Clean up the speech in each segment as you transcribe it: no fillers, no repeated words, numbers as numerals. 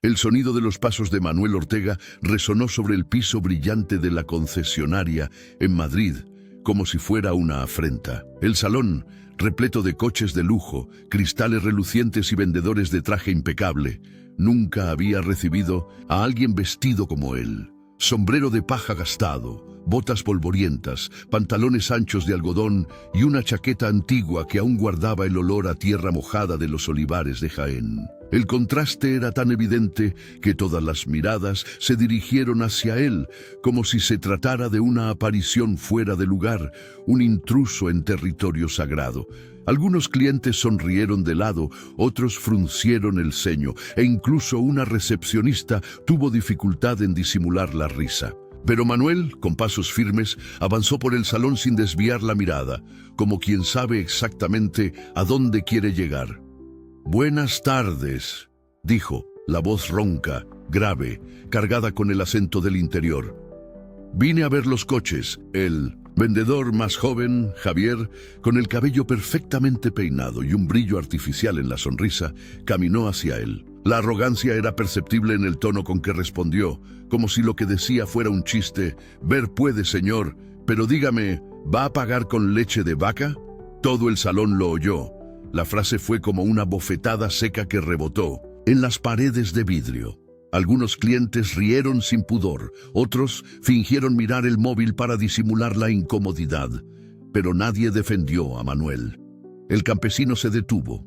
El sonido de los pasos de Manuel Ortega resonó sobre el piso brillante de la concesionaria en Madrid, como si fuera una afrenta. El salón, repleto de coches de lujo, cristales relucientes y vendedores de traje impecable, nunca había recibido a alguien vestido como él. Sombrero de paja gastado, botas polvorientas, pantalones anchos de algodón y una chaqueta antigua que aún guardaba el olor a tierra mojada de los olivares de Jaén. El contraste era tan evidente que todas las miradas se dirigieron hacia él, como si se tratara de una aparición fuera de lugar, un intruso en territorio sagrado. Algunos clientes sonrieron de lado, otros fruncieron el ceño, e incluso una recepcionista tuvo dificultad en disimular la risa. Pero Manuel, con pasos firmes, avanzó por el salón sin desviar la mirada, como quien sabe exactamente a dónde quiere llegar. «Buenas tardes», dijo, la voz ronca, grave, cargada con el acento del interior. «Vine a ver los coches». El vendedor más joven, Javier, con el cabello perfectamente peinado y un brillo artificial en la sonrisa, caminó hacia él. La arrogancia era perceptible en el tono con que respondió, como si lo que decía fuera un chiste. «Ver puede, señor, pero dígame, ¿va a pagar con leche de vaca?». Todo el salón lo oyó. La frase fue como una bofetada seca que rebotó en las paredes de vidrio. Algunos clientes rieron sin pudor, otros fingieron mirar el móvil para disimular la incomodidad, pero nadie defendió a Manuel. El campesino se detuvo.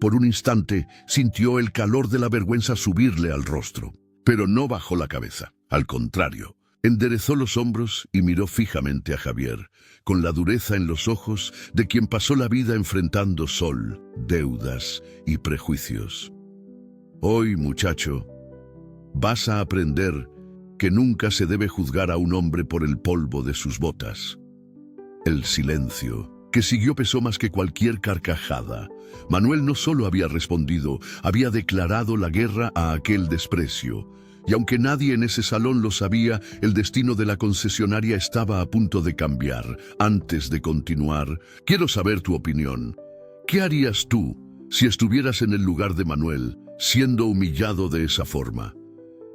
Por un instante sintió el calor de la vergüenza subirle al rostro, pero no bajó la cabeza. Al contrario, enderezó los hombros y miró fijamente a Javier, con la dureza en los ojos de quien pasó la vida enfrentando sol, deudas y prejuicios. «Hoy, muchacho, vas a aprender que nunca se debe juzgar a un hombre por el polvo de sus botas». El silencio que siguió pesó más que cualquier carcajada. Manuel no solo había respondido, había declarado la guerra a aquel desprecio. Y aunque nadie en ese salón lo sabía, el destino de la concesionaria estaba a punto de cambiar. Antes de continuar, quiero saber tu opinión. ¿Qué harías tú si estuvieras en el lugar de Manuel, siendo humillado de esa forma?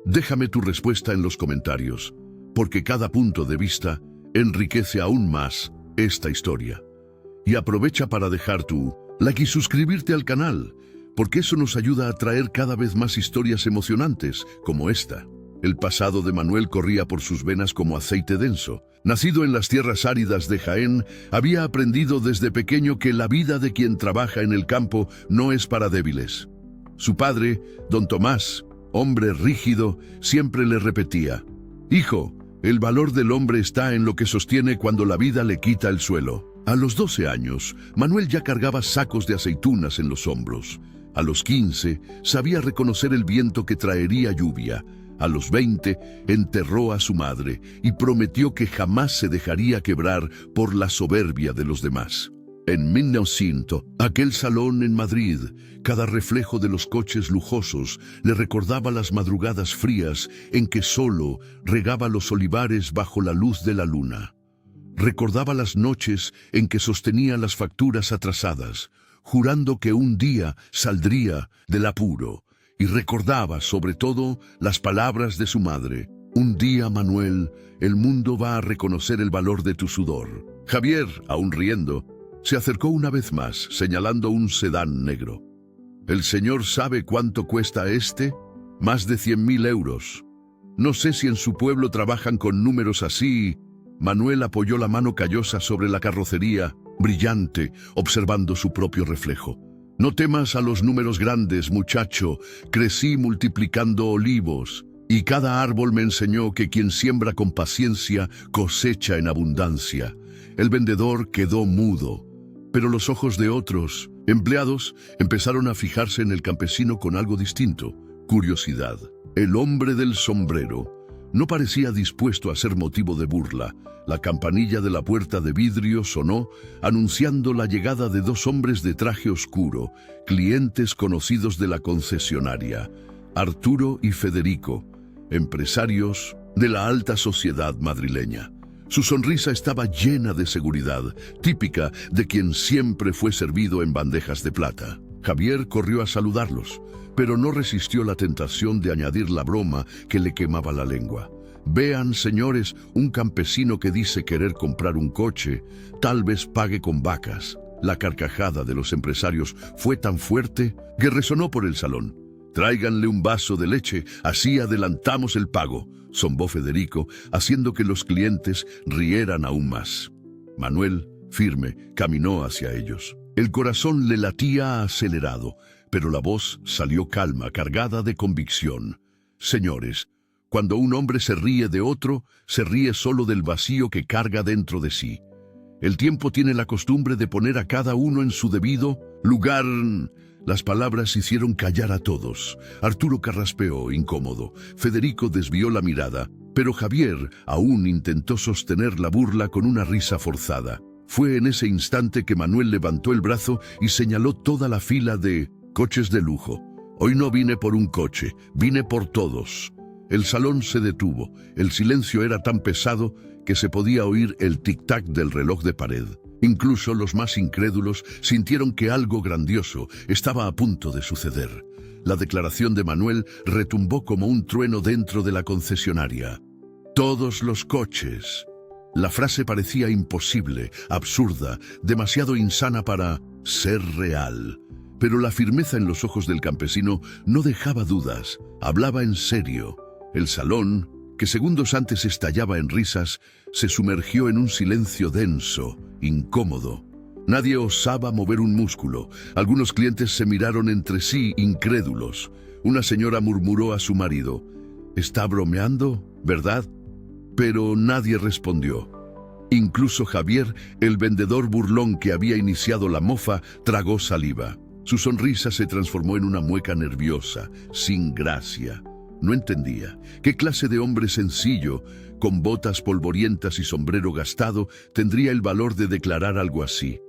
Déjame tu respuesta en los comentarios, porque cada punto de vista enriquece aún más esta historia. Y aprovecha para dejar tu like y suscribirte al canal, porque eso nos ayuda a traer cada vez más historias emocionantes como esta. El pasado de Manuel corría por sus venas como aceite denso. Nacido en las tierras áridas de Jaén, había aprendido desde pequeño que la vida de quien trabaja en el campo no es para débiles. Su padre, don Tomás, hombre rígido, siempre le repetía: «Hijo, el valor del hombre está en lo que sostiene cuando la vida le quita el suelo». A los 12 años, Manuel ya cargaba sacos de aceitunas en los hombros. A los 15, sabía reconocer el viento que traería lluvia. A los 20, enterró a su madre y prometió que jamás se dejaría quebrar por la soberbia de los demás. En 1900, aquel salón en Madrid, cada reflejo de los coches lujosos le recordaba las madrugadas frías en que solo regaba los olivares bajo la luz de la luna. Recordaba las noches en que sostenía las facturas atrasadas, jurando que un día saldría del apuro, y recordaba sobre todo las palabras de su madre: «Un día, Manuel, el mundo va a reconocer el valor de tu sudor». Javier, aún riendo, se acercó una vez más, señalando un sedán negro. «¿El señor sabe cuánto cuesta este? Más de 100.000 euros. No sé si en su pueblo trabajan con números así». Manuel apoyó la mano callosa sobre la carrocería, brillante, observando su propio reflejo. «No temas a los números grandes, muchacho. Crecí multiplicando olivos, y cada árbol me enseñó que quien siembra con paciencia cosecha en abundancia». El vendedor quedó mudo, pero los ojos de otros empleados empezaron a fijarse en el campesino con algo distinto: curiosidad. El hombre del sombrero no parecía dispuesto a ser motivo de burla. La campanilla de la puerta de vidrio sonó, anunciando la llegada de 2 hombres de traje oscuro, clientes conocidos de la concesionaria: Arturo y Federico, empresarios de la alta sociedad madrileña. Su sonrisa estaba llena de seguridad, típica de quien siempre fue servido en bandejas de plata. Javier corrió a saludarlos, pero no resistió la tentación de añadir la broma que le quemaba la lengua. «Vean, señores, un campesino que dice querer comprar un coche, tal vez pague con vacas». La carcajada de los empresarios fue tan fuerte que resonó por el salón. «Tráiganle un vaso de leche, así adelantamos el pago», zombó Federico, haciendo que los clientes rieran aún más. Manuel, firme, caminó hacia ellos. El corazón le latía acelerado, pero la voz salió calma, cargada de convicción. «Señores, cuando un hombre se ríe de otro, se ríe solo del vacío que carga dentro de sí. El tiempo tiene la costumbre de poner a cada uno en su debido lugar». Las palabras hicieron callar a todos. Arturo carraspeó, incómodo. Federico desvió la mirada, pero Javier aún intentó sostener la burla con una risa forzada. Fue en ese instante que Manuel levantó el brazo y señaló toda la fila de coches de lujo. «Hoy no vine por un coche, vine por todos». El salón se detuvo. El silencio era tan pesado que se podía oír el tic-tac del reloj de pared. Incluso los más incrédulos sintieron que algo grandioso estaba a punto de suceder. La declaración de Manuel retumbó como un trueno dentro de la concesionaria. «Todos los coches». La frase parecía imposible, absurda, demasiado insana para ser real. Pero la firmeza en los ojos del campesino no dejaba dudas. Hablaba en serio. El salón, que segundos antes estallaba en risas, se sumergió en un silencio denso, incómodo. Nadie osaba mover un músculo. Algunos clientes se miraron entre sí, incrédulos. Una señora murmuró a su marido: «¿Está bromeando, verdad?». Pero nadie respondió. Incluso Javier, el vendedor burlón que había iniciado la mofa, tragó saliva. Su sonrisa se transformó en una mueca nerviosa, sin gracia. No entendía qué clase de hombre sencillo, con botas polvorientas y sombrero gastado, tendría el valor de declarar algo así.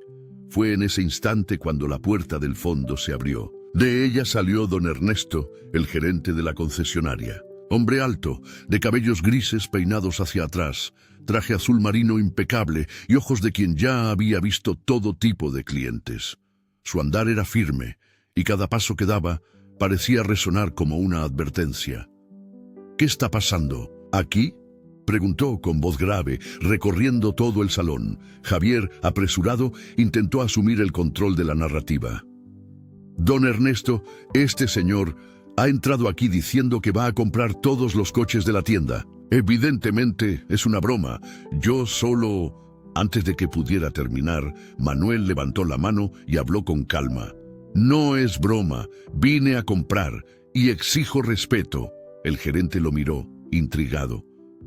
Fue en ese instante cuando la puerta del fondo se abrió. De ella salió don Ernesto, el gerente de la concesionaria. Hombre alto, de cabellos grises peinados hacia atrás, traje azul marino impecable y ojos de quien ya había visto todo tipo de clientes. Su andar era firme y cada paso que daba parecía resonar como una advertencia. «¿Qué está pasando? ¿Aquí?», preguntó con voz grave, recorriendo todo el salón. Javier, apresurado, intentó asumir el control de la narrativa. «Don Ernesto, este señor ha entrado aquí diciendo que va a comprar todos los coches de la tienda. Evidentemente es una broma. Yo solo...». Antes de que pudiera terminar, Manuel levantó la mano y habló con calma. «No es broma, vine a comprar y exijo respeto». El gerente lo miró, intrigado.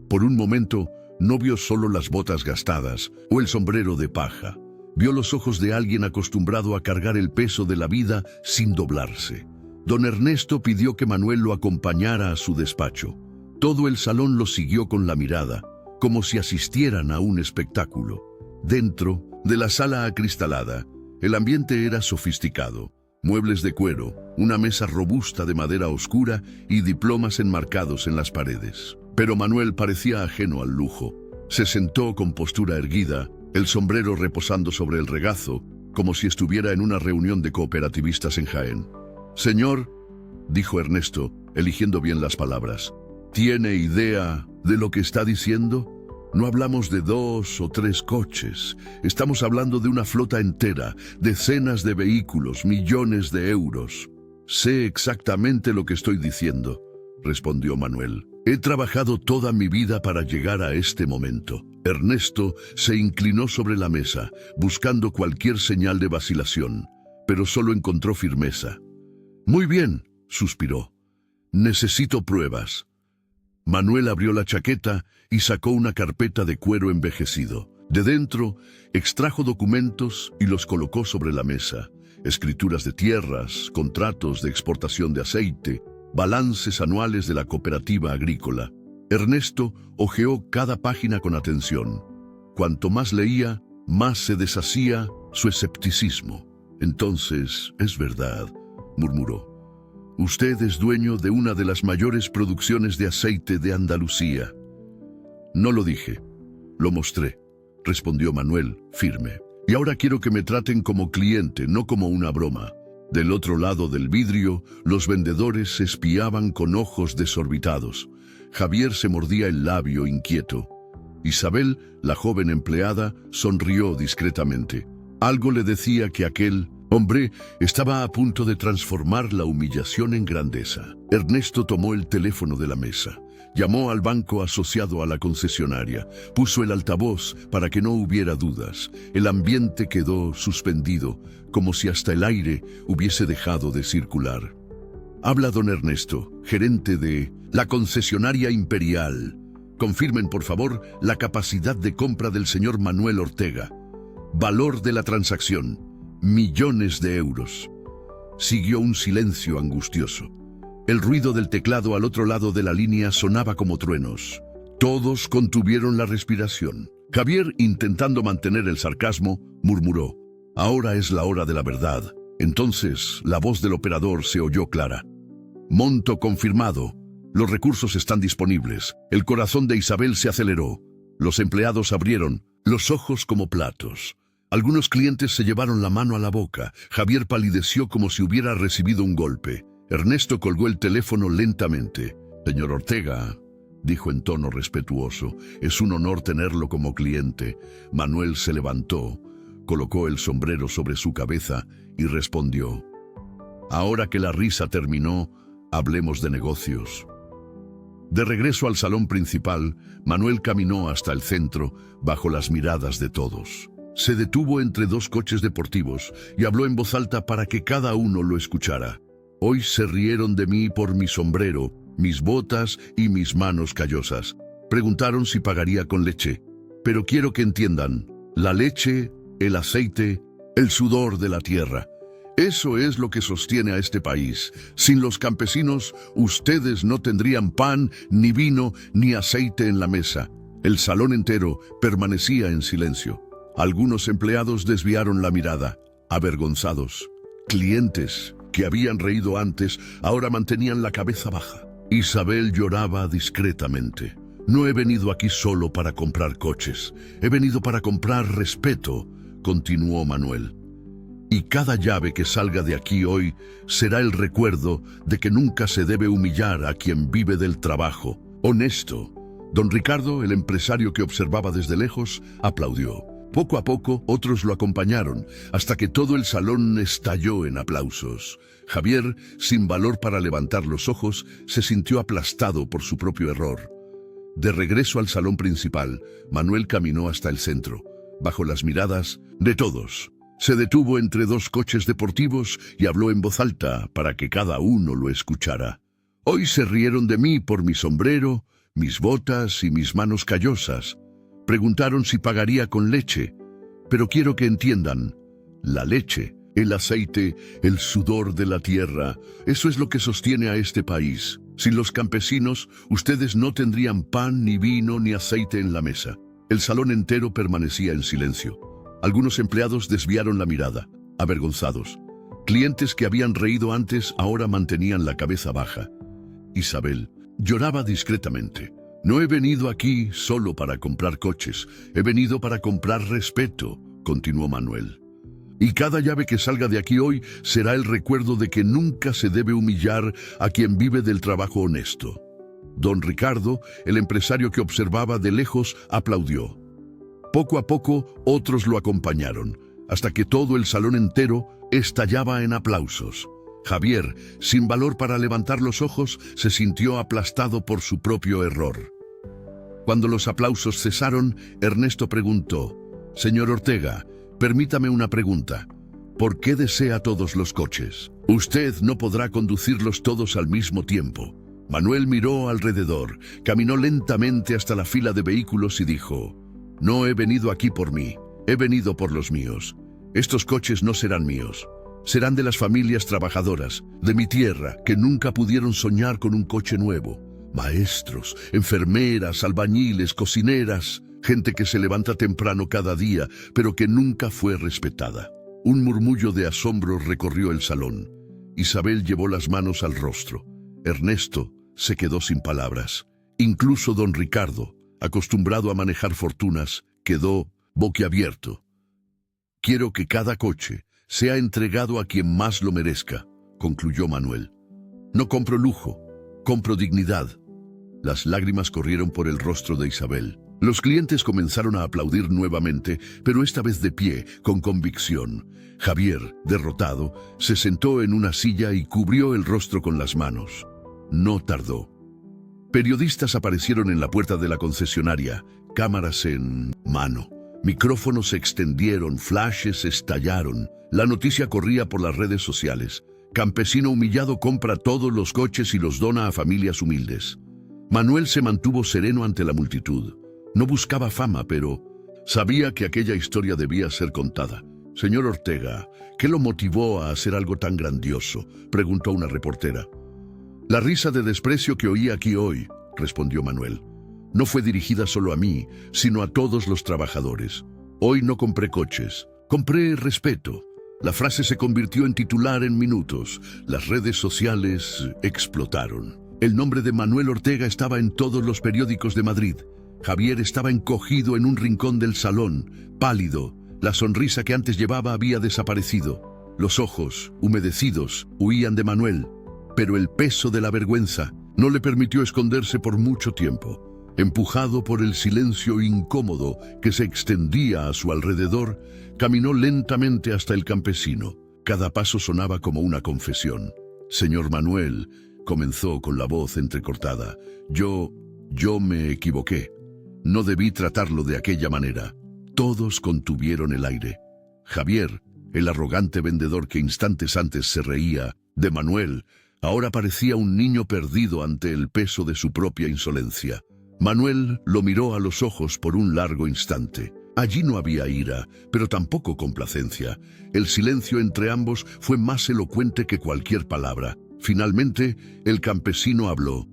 Por un momento, no vio solo las botas gastadas o el sombrero de paja. Vio los ojos de alguien acostumbrado a cargar el peso de la vida sin doblarse. Don Ernesto pidió que Manuel lo acompañara a su despacho. Todo el salón lo siguió con la mirada, como si asistieran a un espectáculo. Dentro de la sala acristalada, el ambiente era sofisticado. Muebles de cuero, una mesa robusta de madera oscura y diplomas enmarcados en las paredes. Pero Manuel parecía ajeno al lujo. Se sentó con postura erguida, el sombrero reposando sobre el regazo, como si estuviera en una reunión de cooperativistas en Jaén. «Señor», dijo Ernesto, eligiendo bien las palabras, ¿tiene idea de lo que está diciendo? No hablamos de 2 o 3 coches, estamos hablando de una flota entera, decenas de vehículos, millones de euros». «Sé exactamente lo que estoy diciendo», respondió Manuel. «He trabajado toda mi vida para llegar a este momento». Ernesto se inclinó sobre la mesa, buscando cualquier señal de vacilación, pero solo encontró firmeza. «Muy bien», suspiró. «Necesito pruebas». Manuel abrió la chaqueta y sacó una carpeta de cuero envejecido. De dentro, extrajo documentos y los colocó sobre la mesa. Escrituras de tierras, contratos de exportación de aceite, balances anuales de la cooperativa agrícola. Ernesto hojeó cada página con atención. Cuanto más leía, más se deshacía su escepticismo. «Entonces, es verdad», murmuró. «Usted es dueño de una de las mayores producciones de aceite de Andalucía». «No lo dije, lo mostré», respondió Manuel, firme. «Y ahora quiero que me traten como cliente, no como una broma. Del otro lado del vidrio, los vendedores espiaban con ojos desorbitados. Javier se mordía el labio inquieto. Isabel, la joven empleada, sonrió discretamente. Algo le decía que aquel hombre estaba a punto de transformar la humillación en grandeza. Ernesto tomó el teléfono de la mesa. Llamó al banco asociado a la concesionaria. Puso el altavoz para que no hubiera dudas. El ambiente quedó suspendido, como si hasta el aire hubiese dejado de circular. Habla don Ernesto, gerente de la concesionaria Imperial. Confirmen, por favor, la capacidad de compra del señor Manuel Ortega. Valor de la transacción, millones de euros. Siguió un silencio angustioso. El ruido del teclado al otro lado de la línea sonaba como truenos. Todos contuvieron la respiración. Javier, intentando mantener el sarcasmo, murmuró: «Ahora es la hora de la verdad». Entonces, la voz del operador se oyó clara. «Monto confirmado. Los recursos están disponibles». El corazón de Isabel se aceleró. Los empleados abrieron los ojos como platos. Algunos clientes se llevaron la mano a la boca. Javier palideció como si hubiera recibido un golpe. Ernesto colgó el teléfono lentamente. «Señor Ortega», dijo en tono respetuoso, «es un honor tenerlo como cliente». Manuel se levantó, colocó el sombrero sobre su cabeza y respondió: «Ahora que la risa terminó, hablemos de negocios». De regreso al salón principal, Manuel caminó hasta el centro, bajo las miradas de todos. Se detuvo entre dos coches deportivos y habló en voz alta para que cada uno lo escuchara. «Hoy se rieron de mí por mi sombrero, mis botas y mis manos callosas. Preguntaron si pagaría con leche. Pero quiero que entiendan, la leche, el aceite, el sudor de la tierra. Eso es lo que sostiene a este país. Sin los campesinos, ustedes no tendrían pan, ni vino, ni aceite en la mesa». El salón entero permanecía en silencio. Algunos empleados desviaron la mirada, avergonzados. Clientes que habían reído antes, ahora mantenían la cabeza baja. Isabel lloraba discretamente. «No he venido aquí solo para comprar coches. He venido para comprar respeto», continuó Manuel. «Y cada llave que salga de aquí hoy será el recuerdo de que nunca se debe humillar a quien vive del trabajo honesto». Don Ricardo, el empresario que observaba desde lejos, aplaudió. Poco a poco, otros lo acompañaron, hasta que todo el salón estalló en aplausos. Javier, sin valor para levantar los ojos, se sintió aplastado por su propio error. De regreso al salón principal, Manuel caminó hasta el centro, bajo las miradas de todos. Se detuvo entre dos coches deportivos y habló en voz alta para que cada uno lo escuchara. «Hoy se rieron de mí por mi sombrero, mis botas y mis manos callosas. Preguntaron si pagaría con leche, pero quiero que entiendan, la leche, el aceite, el sudor de la tierra, eso es lo que sostiene a este país. Sin los campesinos, ustedes no tendrían pan, ni vino, ni aceite en la mesa». El salón entero permanecía en silencio. Algunos empleados desviaron la mirada, avergonzados. Clientes que habían reído antes ahora mantenían la cabeza baja. Isabel lloraba discretamente. «No he venido aquí solo para comprar coches, he venido para comprar respeto», continuó Manuel. «Y cada llave que salga de aquí hoy será el recuerdo de que nunca se debe humillar a quien vive del trabajo honesto». Don Ricardo, el empresario que observaba de lejos, aplaudió. Poco a poco, otros lo acompañaron, hasta que todo el salón entero estallaba en aplausos. Javier, sin valor para levantar los ojos, se sintió aplastado por su propio error. Cuando los aplausos cesaron, Ernesto preguntó: «Señor Ortega, permítame una pregunta. ¿Por qué desea todos los coches? Usted no podrá conducirlos todos al mismo tiempo». Manuel miró alrededor, caminó lentamente hasta la fila de vehículos y dijo: «No he venido aquí por mí, he venido por los míos. Estos coches no serán míos. Serán de las familias trabajadoras, de mi tierra, que nunca pudieron soñar con un coche nuevo. Maestros, enfermeras, albañiles, cocineras, gente que se levanta temprano cada día, pero que nunca fue respetada». Un murmullo de asombro recorrió el salón. Isabel llevó las manos al rostro. Ernesto se quedó sin palabras. Incluso don Ricardo, acostumbrado a manejar fortunas, quedó boquiabierto. «Quiero que cada coche sea entregado a quien más lo merezca, concluyó Manuel. No compro lujo, compro dignidad. Las lágrimas corrieron por el rostro de Isabel. Los clientes comenzaron a aplaudir nuevamente, pero esta vez de pie, con convicción. Javier, derrotado, se sentó en una silla y cubrió el rostro con las manos. No tardó. Periodistas aparecieron en la puerta de la concesionaria, cámaras en mano. Micrófonos se extendieron, flashes estallaron. La noticia corría por las redes sociales. Campesino humillado compra todos los coches y los dona a familias humildes. Manuel se mantuvo sereno ante la multitud. No buscaba fama, pero sabía que aquella historia debía ser contada. Señor Ortega, ¿qué lo motivó a hacer algo tan grandioso?, preguntó una reportera. La risa de desprecio que oí aquí hoy, respondió Manuel. No fue dirigida solo a mí, sino a todos los trabajadores. Hoy no compré coches, compré respeto. La frase se convirtió en titular en minutos. Las redes sociales explotaron. El nombre de Manuel Ortega estaba en todos los periódicos de Madrid. Javier estaba encogido en un rincón del salón, pálido. La sonrisa que antes llevaba había desaparecido. Los ojos, humedecidos, huían de Manuel, pero el peso de la vergüenza no le permitió esconderse por mucho tiempo. Empujado por el silencio incómodo que se extendía a su alrededor, caminó lentamente hasta el campesino. Cada paso sonaba como una confesión. Señor Manuel, comenzó con la voz entrecortada, yo me equivoqué. No debí tratarlo de aquella manera. Todos contuvieron el aire. Javier, el arrogante vendedor que instantes antes se reía de Manuel, ahora parecía un niño perdido ante el peso de su propia insolencia. Manuel lo miró a los ojos por un largo instante. Allí no había ira, pero tampoco complacencia. El silencio entre ambos fue más elocuente que cualquier palabra. Finalmente, el campesino habló.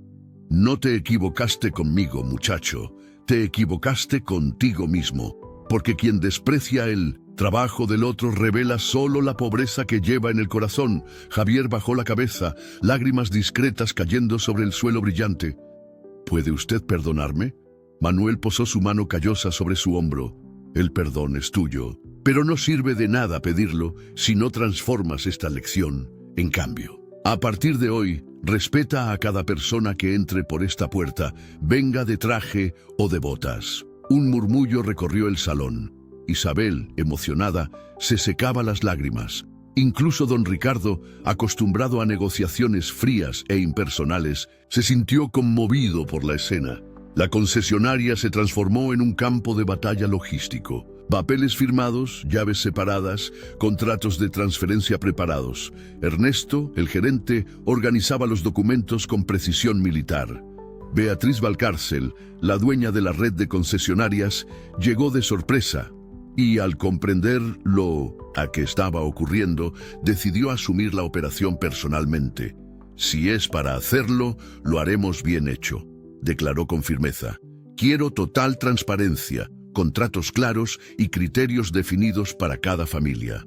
No te equivocaste conmigo, muchacho. Te equivocaste contigo mismo, porque quien desprecia el trabajo del otro revela solo la pobreza que lleva en el corazón. Javier bajó la cabeza, lágrimas discretas cayendo sobre el suelo brillante. ¿Puede usted perdonarme? Manuel posó su mano callosa sobre su hombro. El perdón es tuyo, pero no sirve de nada pedirlo si no transformas esta lección en cambio. A partir de hoy, respeta a cada persona que entre por esta puerta, venga de traje o de botas. Un murmullo recorrió el salón. Isabel, emocionada, se secaba las lágrimas. Incluso don Ricardo, acostumbrado a negociaciones frías e impersonales, se sintió conmovido por la escena. La concesionaria se transformó en un campo de batalla logístico. Papeles firmados, llaves separadas, contratos de transferencia preparados. Ernesto, el gerente, organizaba los documentos con precisión militar. Beatriz Valcárcel, la dueña de la red de concesionarias, llegó de sorpresa y, al comprender lo que estaba ocurriendo, decidió asumir la operación personalmente. Si es para hacerlo, lo haremos bien hecho, declaró con firmeza. Quiero total transparencia, contratos claros y criterios definidos para cada familia.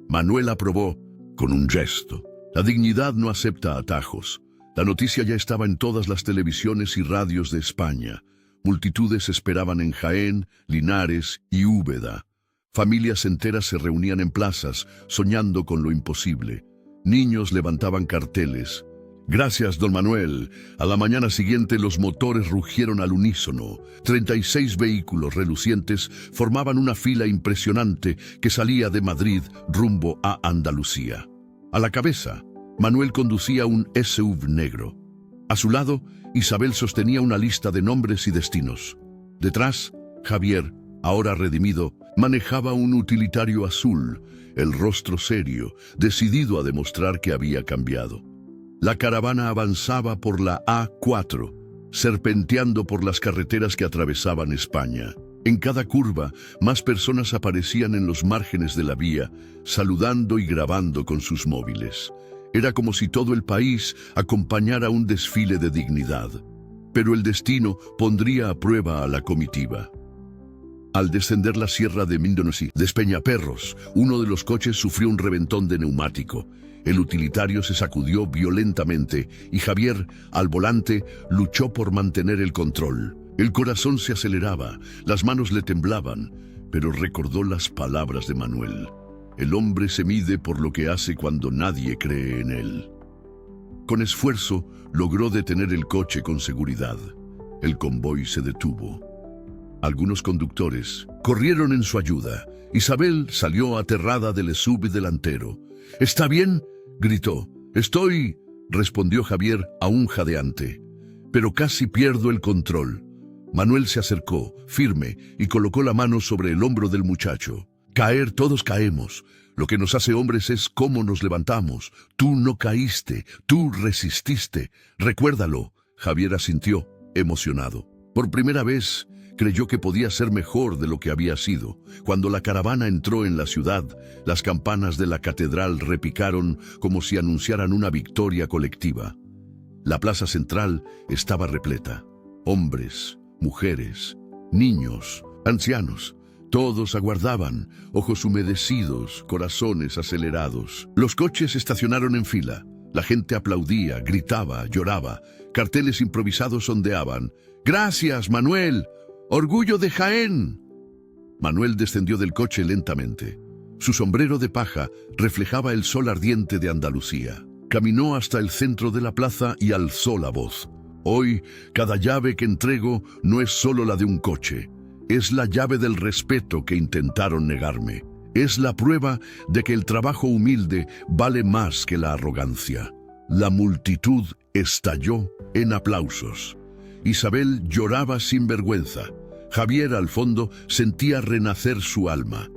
Manuel aprobó con un gesto. La dignidad no acepta atajos. La noticia ya estaba en todas las televisiones y radios de España. Multitudes esperaban en Jaén, Linares y Úbeda. Familias enteras se reunían en plazas, soñando con lo imposible. Niños levantaban carteles. Gracias, don Manuel. A la mañana siguiente los motores rugieron al unísono. 36 vehículos relucientes formaban una fila impresionante que salía de Madrid rumbo a Andalucía. A la cabeza, Manuel conducía un SUV negro. A su lado, Isabel sostenía una lista de nombres y destinos. Detrás, Javier, ahora redimido, manejaba un utilitario azul, el rostro serio, decidido a demostrar que había cambiado. La caravana avanzaba por la A4, serpenteando por las carreteras que atravesaban España. En cada curva, más personas aparecían en los márgenes de la vía, saludando y grabando con sus móviles. Era como si todo el país acompañara un desfile de dignidad. Pero el destino pondría a prueba a la comitiva. Al descender la sierra de Mindonosí, Despeñaperros, uno de los coches sufrió un reventón de neumático. El utilitario se sacudió violentamente y Javier, al volante, luchó por mantener el control. El corazón se aceleraba, las manos le temblaban, pero recordó las palabras de Manuel. El hombre se mide por lo que hace cuando nadie cree en él. Con esfuerzo, logró detener el coche con seguridad. El convoy se detuvo. Algunos conductores corrieron en su ayuda. Isabel salió aterrada del SUV delantero. «¿Está bien?», gritó. «Estoy», respondió Javier, aún jadeante. «Pero casi pierdo el control». Manuel se acercó, firme, y colocó la mano sobre el hombro del muchacho. «Caer, todos caemos. Lo que nos hace hombres es cómo nos levantamos. Tú no caíste, tú resististe. Recuérdalo». Javier asintió, emocionado. Por primera vez, creyó que podía ser mejor de lo que había sido. Cuando la caravana entró en la ciudad, las campanas de la catedral repicaron como si anunciaran una victoria colectiva. La plaza central estaba repleta. Hombres, mujeres, niños, ancianos. Todos aguardaban, ojos humedecidos, corazones acelerados. Los coches estacionaron en fila. La gente aplaudía, gritaba, lloraba. Carteles improvisados ondeaban. «¡Gracias, Manuel! ¡Orgullo de Jaén!». Manuel descendió del coche lentamente. Su sombrero de paja reflejaba el sol ardiente de Andalucía. Caminó hasta el centro de la plaza y alzó la voz. «Hoy, cada llave que entrego no es solo la de un coche. Es la llave del respeto que intentaron negarme. Es la prueba de que el trabajo humilde vale más que la arrogancia». La multitud estalló en aplausos. Isabel lloraba sin vergüenza. Javier, al fondo, sentía renacer su alma.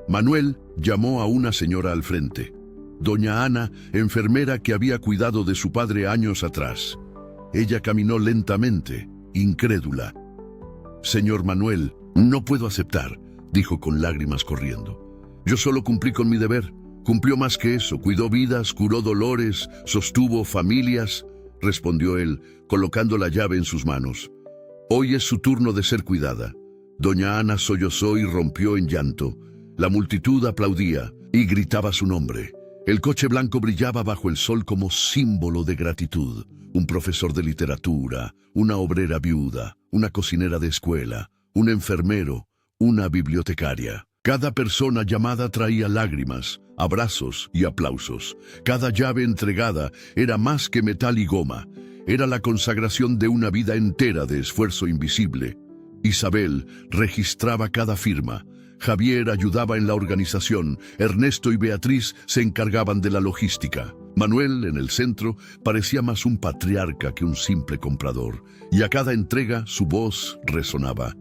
Manuel llamó a una señora al frente. Doña Ana, enfermera que había cuidado de su padre años atrás. Ella caminó lentamente, incrédula. «Señor Manuel, no puedo aceptar», dijo con lágrimas corriendo. «Yo solo cumplí con mi deber. Cumplió más que eso, cuidó vidas, curó dolores, sostuvo familias», respondió él, colocando la llave en sus manos. «Hoy es su turno de ser cuidada». Doña Ana sollozó y rompió en llanto. La multitud aplaudía y gritaba su nombre. El coche blanco brillaba bajo el sol como símbolo de gratitud. Un profesor de literatura, una obrera viuda, una cocinera de escuela, un enfermero, una bibliotecaria. Cada persona llamada traía lágrimas, abrazos y aplausos. Cada llave entregada era más que metal y goma. Era la consagración de una vida entera de esfuerzo invisible. Isabel registraba cada firma. Javier ayudaba en la organización. Ernesto y Beatriz se encargaban de la logística. Manuel, en el centro, parecía más un patriarca que un simple comprador. Y a cada entrega su voz resonaba.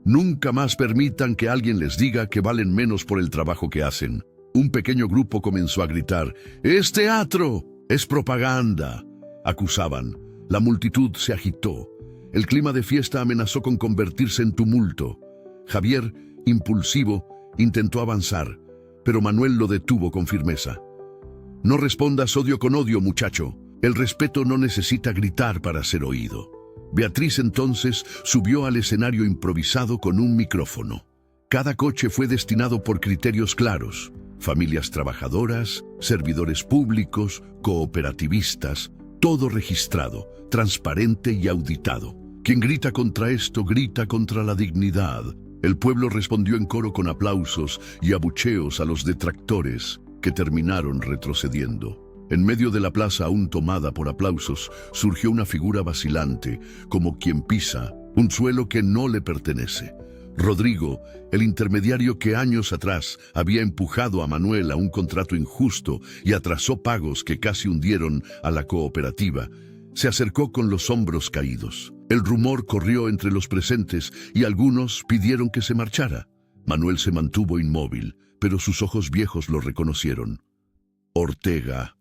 «Nunca más permitan que alguien les diga que valen menos por el trabajo que hacen». Un pequeño grupo comenzó a gritar: «¡Es teatro! ¡Es propaganda!». Acusaban. La multitud se agitó. El clima de fiesta amenazó con convertirse en tumulto. Javier, impulsivo, intentó avanzar, pero Manuel lo detuvo con firmeza. «No respondas odio con odio, muchacho. El respeto no necesita gritar para ser oído». Beatriz entonces subió al escenario improvisado con un micrófono. Cada coche fue destinado por criterios claros: familias trabajadoras, servidores públicos, cooperativistas, todo registrado, transparente y auditado. Quien grita contra esto, grita contra la dignidad. El pueblo respondió en coro con aplausos y abucheos a los detractores, que terminaron retrocediendo. En medio de la plaza aún tomada por aplausos, surgió una figura vacilante, como quien pisa un suelo que no le pertenece. Rodrigo, el intermediario que años atrás había empujado a Manuel a un contrato injusto y atrasó pagos que casi hundieron a la cooperativa, se acercó con los hombros caídos. El rumor corrió entre los presentes y algunos pidieron que se marchara. Manuel se mantuvo inmóvil, pero sus ojos viejos lo reconocieron. «Ortega»,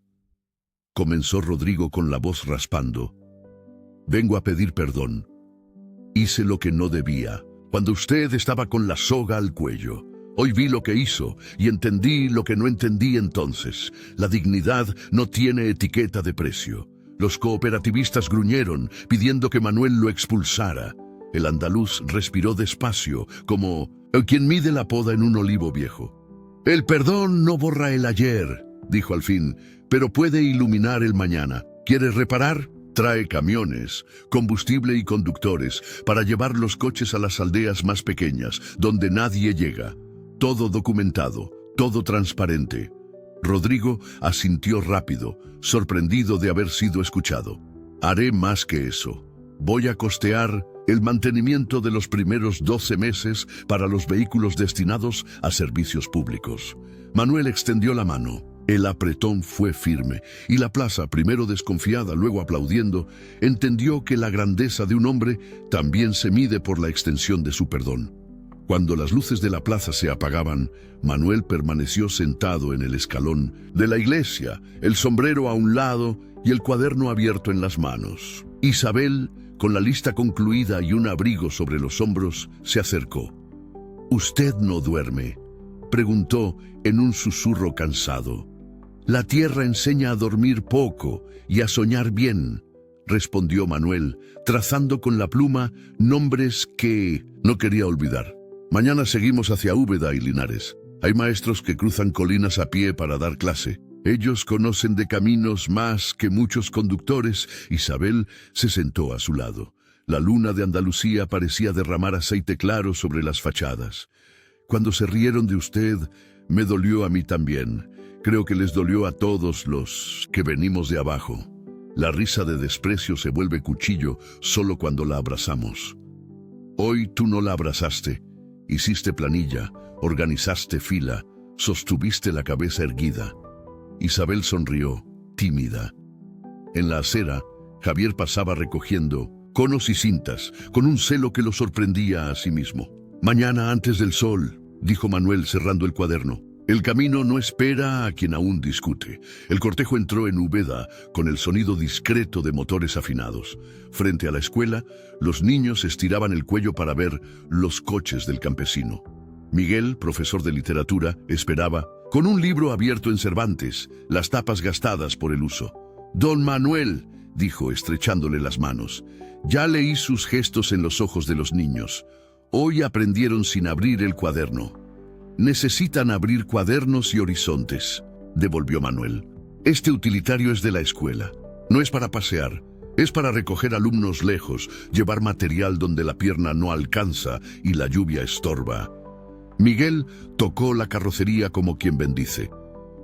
comenzó Rodrigo con la voz raspando, «vengo a pedir perdón. Hice lo que no debía, cuando usted estaba con la soga al cuello. Hoy vi lo que hizo y entendí lo que no entendí entonces. La dignidad no tiene etiqueta de precio». Los cooperativistas gruñeron, pidiendo que Manuel lo expulsara. El andaluz respiró despacio, como quien mide la poda en un olivo viejo. «El perdón no borra el ayer», dijo al fin, «pero puede iluminar el mañana. ¿Quiere reparar? Trae camiones, combustible y conductores para llevar los coches a las aldeas más pequeñas, donde nadie llega. Todo documentado, todo transparente. Rodrigo asintió rápido, sorprendido de haber sido escuchado. Haré más que eso. Voy a costear el mantenimiento de los primeros 12 meses para los vehículos destinados a servicios públicos. Manuel extendió la mano. El apretón fue firme, y la plaza, primero desconfiada, luego aplaudiendo, entendió que la grandeza de un hombre también se mide por la extensión de su perdón. Cuando las luces de la plaza se apagaban, Manuel permaneció sentado en el escalón de la iglesia, el sombrero a un lado y el cuaderno abierto en las manos. Isabel, con la lista concluida y un abrigo sobre los hombros, se acercó. «¿Usted no duerme?», preguntó en un susurro cansado. «La tierra enseña a dormir poco y a soñar bien», respondió Manuel, trazando con la pluma nombres que no quería olvidar. «Mañana seguimos hacia Úbeda y Linares. Hay maestros que cruzan colinas a pie para dar clase. Ellos conocen de caminos más que muchos conductores». Isabel se sentó a su lado. La luna de Andalucía parecía derramar aceite claro sobre las fachadas. «Cuando se rieron de usted, me dolió a mí también. Creo que les dolió a todos los que venimos de abajo. La risa de desprecio se vuelve cuchillo solo cuando la abrazamos. Hoy tú no la abrazaste. Hiciste planilla, organizaste fila, sostuviste la cabeza erguida». Isabel sonrió, tímida. En la acera, Javier pasaba recogiendo conos y cintas, con un celo que lo sorprendía a sí mismo. «Mañana antes del sol», dijo Manuel cerrando el cuaderno. «El camino no espera a quien aún discute». El cortejo entró en Úbeda con el sonido discreto de motores afinados. Frente a la escuela, los niños estiraban el cuello para ver los coches del campesino. Miguel, profesor de literatura, esperaba, con un libro abierto en Cervantes, las tapas gastadas por el uso. «Don Manuel», dijo estrechándole las manos. «Ya leí sus gestos en los ojos de los niños. Hoy aprendieron sin abrir el cuaderno». «Necesitan abrir cuadernos y horizontes», devolvió Manuel. «Este utilitario es de la escuela. No es para pasear. Es para recoger alumnos lejos, llevar material donde la pierna no alcanza y la lluvia estorba». Miguel tocó la carrocería como quien bendice.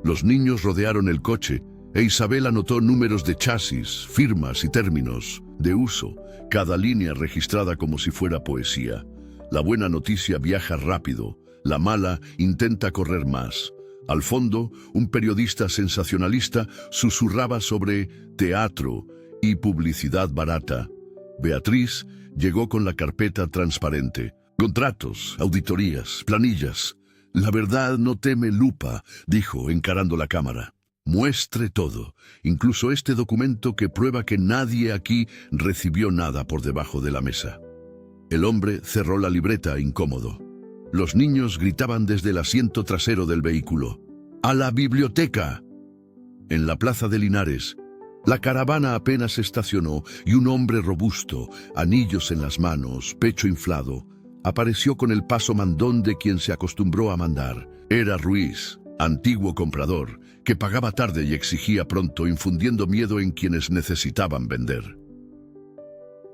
Los niños rodearon el coche e Isabel anotó números de chasis, firmas y términos de uso, cada línea registrada como si fuera poesía. La buena noticia viaja rápido, la mala intenta correr más. Al fondo, un periodista sensacionalista susurraba sobre teatro y publicidad barata. Beatriz llegó con la carpeta transparente. «Contratos, auditorías, planillas. La verdad no teme lupa», dijo, encarando la cámara. «Muestre todo, incluso este documento que prueba que nadie aquí recibió nada por debajo de la mesa». El hombre cerró la libreta incómodo. Los niños gritaban desde el asiento trasero del vehículo. «¡A la biblioteca!». En la plaza de Linares, la caravana apenas estacionó y un hombre robusto, anillos en las manos, pecho inflado, apareció con el paso mandón de quien se acostumbró a mandar. Era Ruiz, antiguo comprador, que pagaba tarde y exigía pronto, infundiendo miedo en quienes necesitaban vender.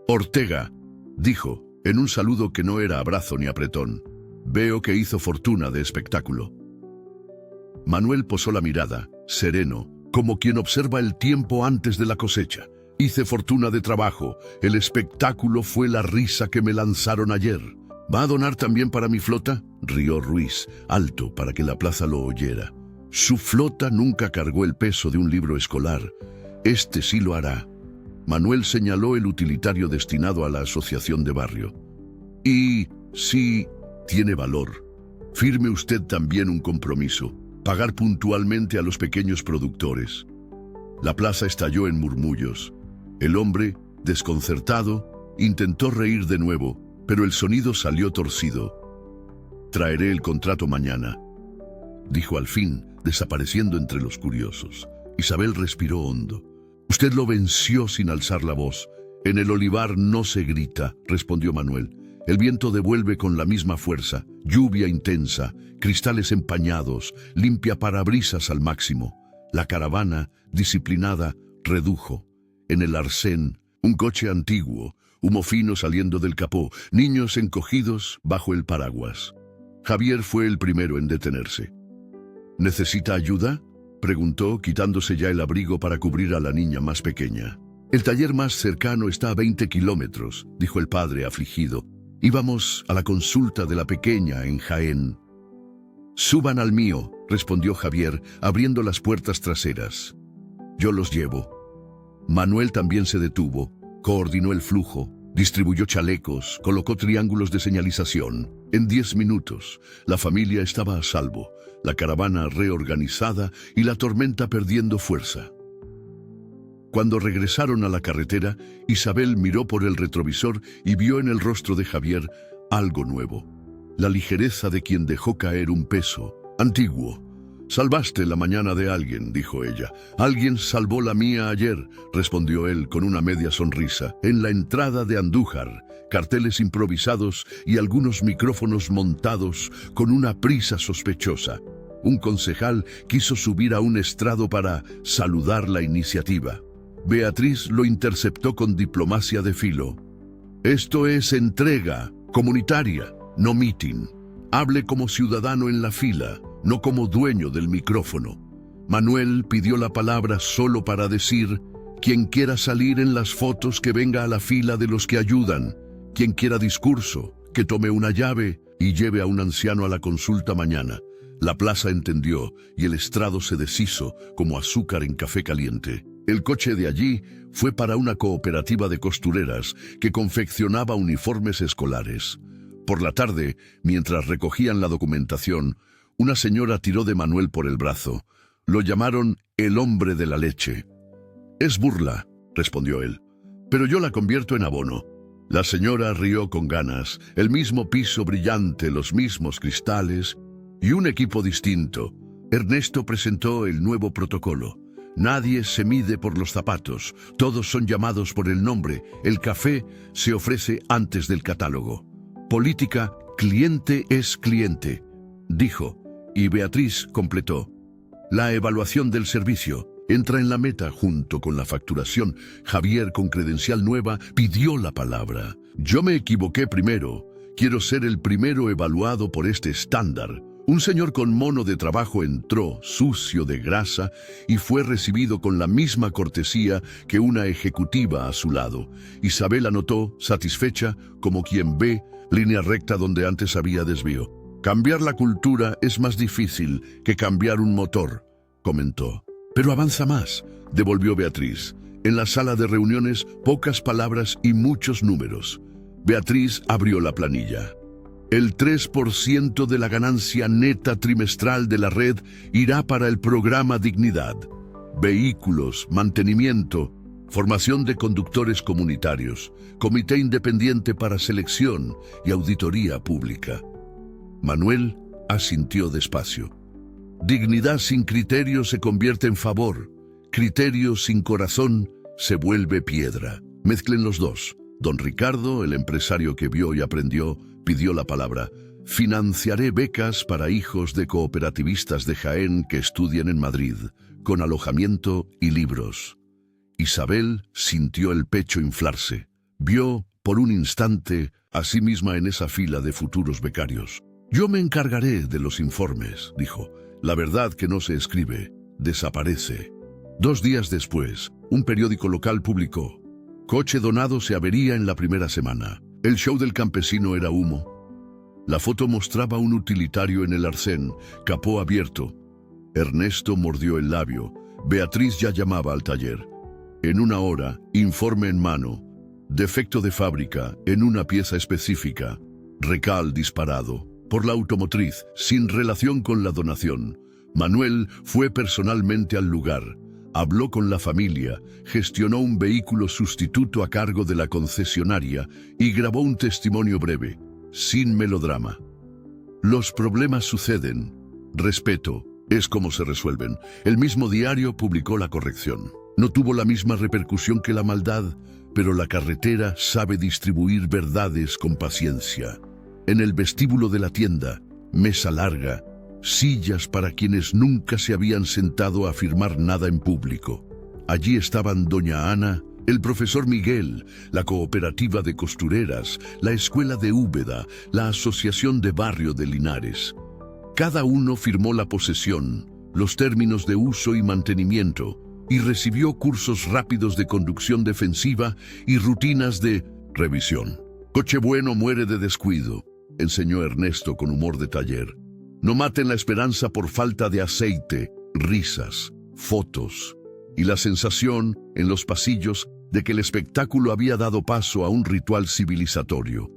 «Ortega», dijo, en un saludo que no era abrazo ni apretón. «Veo que hizo fortuna de espectáculo». Manuel posó la mirada, sereno, como quien observa el tiempo antes de la cosecha. «Hice fortuna de trabajo. El espectáculo fue la risa que me lanzaron ayer». «¿Va a donar también para mi flota?», rió Ruiz, alto para que la plaza lo oyera. «Su flota nunca cargó el peso de un libro escolar. Este sí lo hará». Manuel señaló el utilitario destinado a la asociación de barrio. «Y, sí, tiene valor. Firme usted también un compromiso. Pagar puntualmente a los pequeños productores». La plaza estalló en murmullos. El hombre, desconcertado, intentó reír de nuevo, pero el sonido salió torcido. «Traeré el contrato mañana», dijo al fin, desapareciendo entre los curiosos. Isabel respiró hondo. «Usted lo venció sin alzar la voz. En el olivar no se grita», respondió Manuel. «El viento devuelve con la misma fuerza, lluvia intensa, cristales empañados, limpia parabrisas al máximo». La caravana, disciplinada, redujo. En el arcén, un coche antiguo, humo fino saliendo del capó, niños encogidos bajo el paraguas. Javier fue el primero en detenerse. ¿Necesita ayuda?, preguntó, quitándose ya el abrigo para cubrir a la niña más pequeña. El taller más cercano está a 20 kilómetros, dijo el padre afligido. Íbamos a la consulta de la pequeña en Jaén. Suban al mío, respondió Javier, abriendo las puertas traseras. Yo los llevo. Manuel también se detuvo, coordinó el flujo, distribuyó chalecos, colocó triángulos de señalización. En 10 minutos, la familia estaba a salvo, la caravana reorganizada y la tormenta perdiendo fuerza. Cuando regresaron a la carretera, Isabel miró por el retrovisor y vio en el rostro de Javier algo nuevo. La ligereza de quien dejó caer un peso antiguo. «Salvaste la mañana de alguien», dijo ella. «Alguien salvó la mía ayer», respondió él con una media sonrisa. En la entrada de Andújar, carteles improvisados y algunos micrófonos montados con una prisa sospechosa. Un concejal quiso subir a un estrado para saludar la iniciativa. Beatriz lo interceptó con diplomacia de filo. «Esto es entrega comunitaria, no mitin. Hable como ciudadano en la fila, no como dueño del micrófono». Manuel pidió la palabra solo para decir: «Quien quiera salir en las fotos, que venga a la fila de los que ayudan. Quien quiera discurso, que tome una llave y lleve a un anciano a la consulta mañana». La plaza entendió y el estrado se deshizo como azúcar en café caliente. El coche de allí fue para una cooperativa de costureras que confeccionaba uniformes escolares. Por la tarde, mientras recogían la documentación, una señora tiró de Manuel por el brazo. Lo llamaron el hombre de la leche. «Es burla», respondió él, «pero yo la convierto en abono». La señora rió con ganas. El mismo piso brillante, los mismos cristales y un equipo distinto. Ernesto presentó el nuevo protocolo. Nadie se mide por los zapatos, todos son llamados por el nombre. El café se ofrece antes del catálogo. Política, cliente es cliente, dijo, y Beatriz completó. La evaluación del servicio entra en la meta junto con la facturación. Javier, con credencial nueva, pidió la palabra. «Yo me equivoqué primero. Quiero ser el primero evaluado por este estándar». Un señor con mono de trabajo entró, sucio de grasa, y fue recibido con la misma cortesía que una ejecutiva a su lado. Isabel anotó, satisfecha, como quien ve línea recta donde antes había desvío. «Cambiar la cultura es más difícil que cambiar un motor», comentó. «Pero avanza más», devolvió Beatriz. En la sala de reuniones, pocas palabras y muchos números. Beatriz abrió la planilla. El 3% de la ganancia neta trimestral de la red irá para el programa Dignidad. Vehículos, mantenimiento, formación de conductores comunitarios, comité independiente para selección y auditoría pública. Manuel asintió despacio. Dignidad sin criterio se convierte en favor. Criterio sin corazón se vuelve piedra. Mezclen los dos. Don Ricardo, el empresario que vio y aprendió, pidió la palabra. «Financiaré becas para hijos de cooperativistas de Jaén que estudien en Madrid, con alojamiento y libros». Isabel sintió el pecho inflarse. Vio, por un instante, a sí misma en esa fila de futuros becarios. «Yo me encargaré de los informes», dijo. «La verdad que no se escribe, desaparece». 2 días después, un periódico local publicó: «Coche donado se avería en la primera semana. El show del campesino era humo». La foto mostraba un utilitario en el arcén, capó abierto. Ernesto mordió el labio. Beatriz ya llamaba al taller. En 1 hora, informe en mano. Defecto de fábrica, en una pieza específica. Recal disparado. Por la automotriz, sin relación con la donación. Manuel fue personalmente al lugar. Habló con la familia, gestionó un vehículo sustituto a cargo de la concesionaria y grabó un testimonio breve, sin melodrama. Los problemas suceden. Respeto, es como se resuelven. El mismo diario publicó la corrección. No tuvo la misma repercusión que la maldad, pero la carretera sabe distribuir verdades con paciencia. En el vestíbulo de la tienda, mesa larga, sillas para quienes nunca se habían sentado a firmar nada en público. Allí estaban doña Ana, el profesor Miguel, la cooperativa de costureras, la escuela de Úbeda, la asociación de barrio de Linares. Cada uno firmó la posesión, los términos de uso y mantenimiento, y recibió cursos rápidos de conducción defensiva y rutinas de revisión. Coche bueno muere de descuido, enseñó Ernesto con humor de taller. No maten la esperanza por falta de aceite, risas, fotos y la sensación en los pasillos de que el espectáculo había dado paso a un ritual civilizatorio.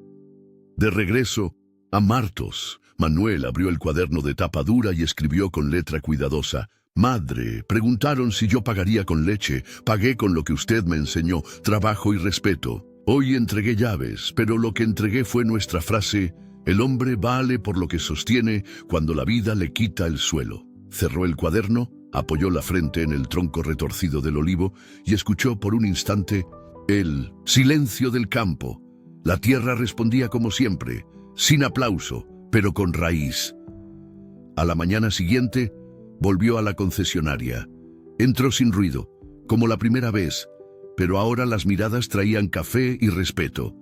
De regreso a Martos, Manuel abrió el cuaderno de tapa dura y escribió con letra cuidadosa: Madre, preguntaron si yo pagaría con leche. Pagué con lo que usted me enseñó, trabajo y respeto. Hoy entregué llaves, pero lo que entregué fue nuestra frase: el hombre vale por lo que sostiene cuando la vida le quita el suelo. Cerró el cuaderno, apoyó la frente en el tronco retorcido del olivo y escuchó por un instante el silencio del campo. La tierra respondía como siempre, sin aplauso, pero con raíz. A la mañana siguiente, volvió a la concesionaria. Entró sin ruido, como la primera vez, pero ahora las miradas traían café y respeto.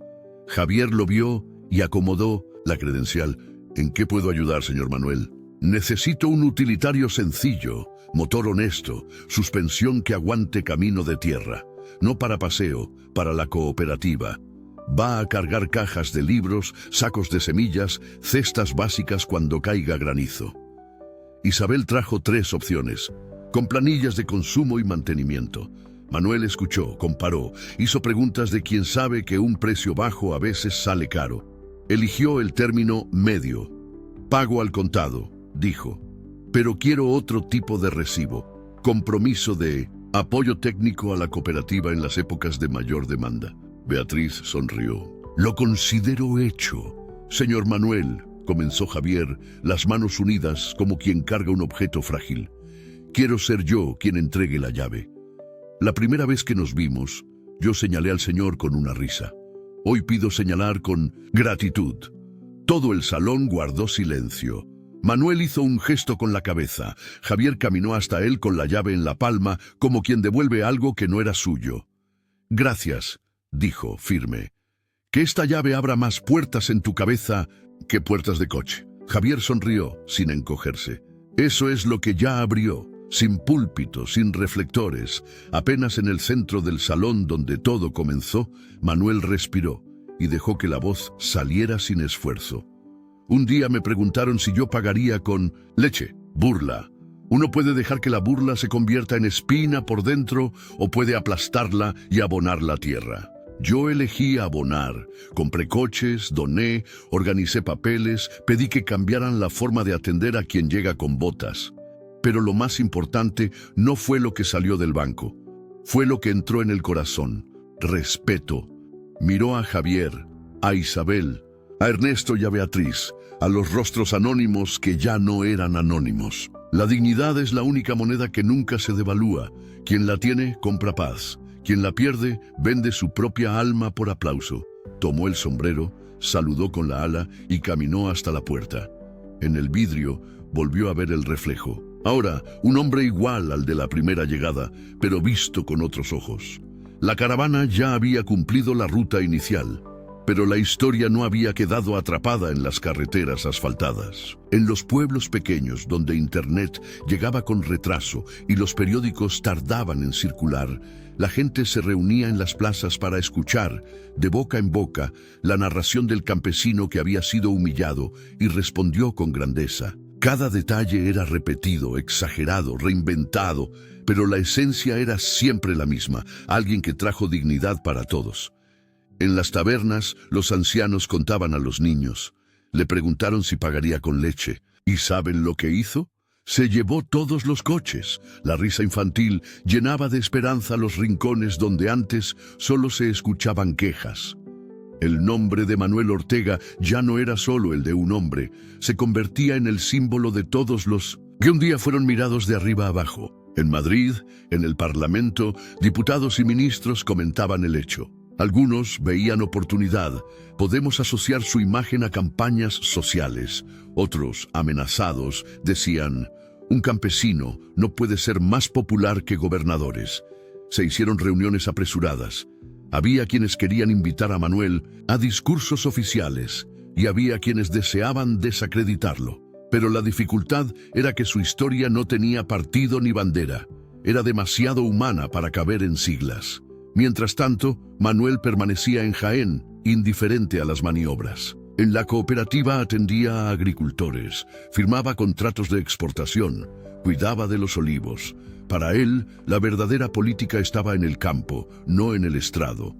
Javier lo vio y acomodó la credencial. ¿En qué puedo ayudar, señor Manuel? Necesito un utilitario sencillo, motor honesto, suspensión que aguante camino de tierra. No para paseo, para la cooperativa. Va a cargar cajas de libros, sacos de semillas, cestas básicas cuando caiga granizo. Isabel trajo 3 opciones, con planillas de consumo y mantenimiento. Manuel escuchó, comparó, hizo preguntas de quien sabe que un precio bajo a veces sale caro. Eligió el término medio. Pago al contado, dijo. Pero quiero otro tipo de recibo. Compromiso de apoyo técnico a la cooperativa en las épocas de mayor demanda. Beatriz sonrió. Lo considero hecho. Señor Manuel, comenzó Javier, las manos unidas como quien carga un objeto frágil. Quiero ser yo quien entregue la llave. La primera vez que nos vimos, yo señalé al señor con una risa. Hoy pido señalar con gratitud. Todo el salón guardó silencio. Manuel hizo un gesto con la cabeza. Javier caminó hasta él con la llave en la palma, como quien devuelve algo que no era suyo. Gracias, dijo, firme. Que esta llave abra más puertas en tu cabeza que puertas de coche. Javier sonrió, sin encogerse. Eso es lo que ya abrió. Sin púlpito, sin reflectores, apenas en el centro del salón donde todo comenzó, Manuel respiró y dejó que la voz saliera sin esfuerzo. Un día me preguntaron si yo pagaría con leche, burla. Uno puede dejar que la burla se convierta en espina por dentro o puede aplastarla y abonar la tierra. Yo elegí abonar, compré coches, doné, organicé papeles, pedí que cambiaran la forma de atender a quien llega con botas. Pero lo más importante no fue lo que salió del banco, fue lo que entró en el corazón, respeto. Miró a Javier, a Isabel, a Ernesto y a Beatriz, a los rostros anónimos que ya no eran anónimos. La dignidad es la única moneda que nunca se devalúa. Quien la tiene, compra paz. Quien la pierde, vende su propia alma por aplauso. Tomó el sombrero, saludó con la ala y caminó hasta la puerta. En el vidrio volvió a ver el reflejo. Ahora, un hombre igual al de la primera llegada, pero visto con otros ojos. La caravana ya había cumplido la ruta inicial, pero la historia no había quedado atrapada en las carreteras asfaltadas. En los pueblos pequeños donde Internet llegaba con retraso y los periódicos tardaban en circular, la gente se reunía en las plazas para escuchar, de boca en boca, la narración del campesino que había sido humillado y respondió con grandeza. Cada detalle era repetido, exagerado, reinventado, pero la esencia era siempre la misma, alguien que trajo dignidad para todos. En las tabernas, los ancianos contaban a los niños. Le preguntaron si pagaría con leche. ¿Y saben lo que hizo? Se llevó todos los coches. La risa infantil llenaba de esperanza los rincones donde antes solo se escuchaban quejas. El nombre de Manuel Ortega ya no era solo el de un hombre, se convertía en el símbolo de todos los que un día fueron mirados de arriba abajo. En Madrid, en el Parlamento, diputados y ministros comentaban el hecho. Algunos veían oportunidad. Podemos asociar su imagen a campañas sociales. Otros, amenazados, decían: un campesino no puede ser más popular que gobernadores. Se hicieron reuniones apresuradas. Había quienes querían invitar a Manuel a discursos oficiales y había quienes deseaban desacreditarlo. Pero la dificultad era que su historia no tenía partido ni bandera. Era demasiado humana para caber en siglas. Mientras tanto, Manuel permanecía en Jaén, indiferente a las maniobras. En la cooperativa atendía a agricultores, firmaba contratos de exportación, cuidaba de los olivos. Para él, la verdadera política estaba en el campo, no en el estrado.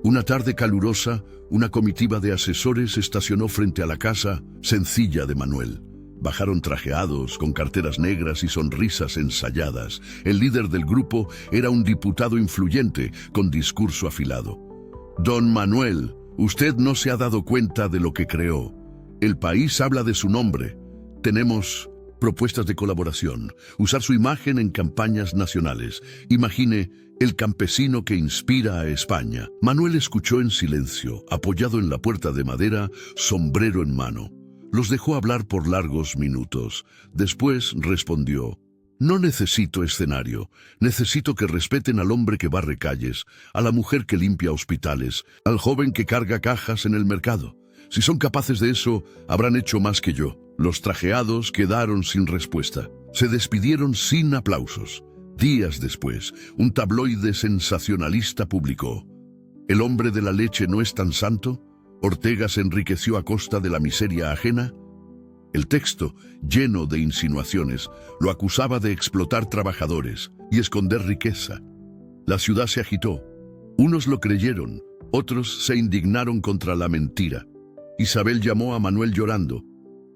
Una tarde calurosa, una comitiva de asesores estacionó frente a la casa sencilla de Manuel. Bajaron trajeados, con carteras negras y sonrisas ensayadas. El líder del grupo era un diputado influyente, con discurso afilado. «Don Manuel, usted no se ha dado cuenta de lo que creó. El país habla de su nombre. Tenemos propuestas de colaboración, usar su imagen en campañas nacionales. Imagine el campesino que inspira a España». Manuel escuchó en silencio, apoyado en la puerta de madera, sombrero en mano. Los dejó hablar por largos minutos. Después respondió: «No necesito escenario. Necesito que respeten al hombre que barre calles, a la mujer que limpia hospitales, al joven que carga cajas en el mercado. Si son capaces de eso, habrán hecho más que yo». Los trajeados quedaron sin respuesta. Se despidieron sin aplausos. Días después, un tabloide sensacionalista publicó: «¿El hombre de la leche no es tan santo? ¿Ortega se enriqueció a costa de la miseria ajena?». El texto, lleno de insinuaciones, lo acusaba de explotar trabajadores y esconder riqueza. La ciudad se agitó. Unos lo creyeron, otros se indignaron contra la mentira. Isabel llamó a Manuel llorando: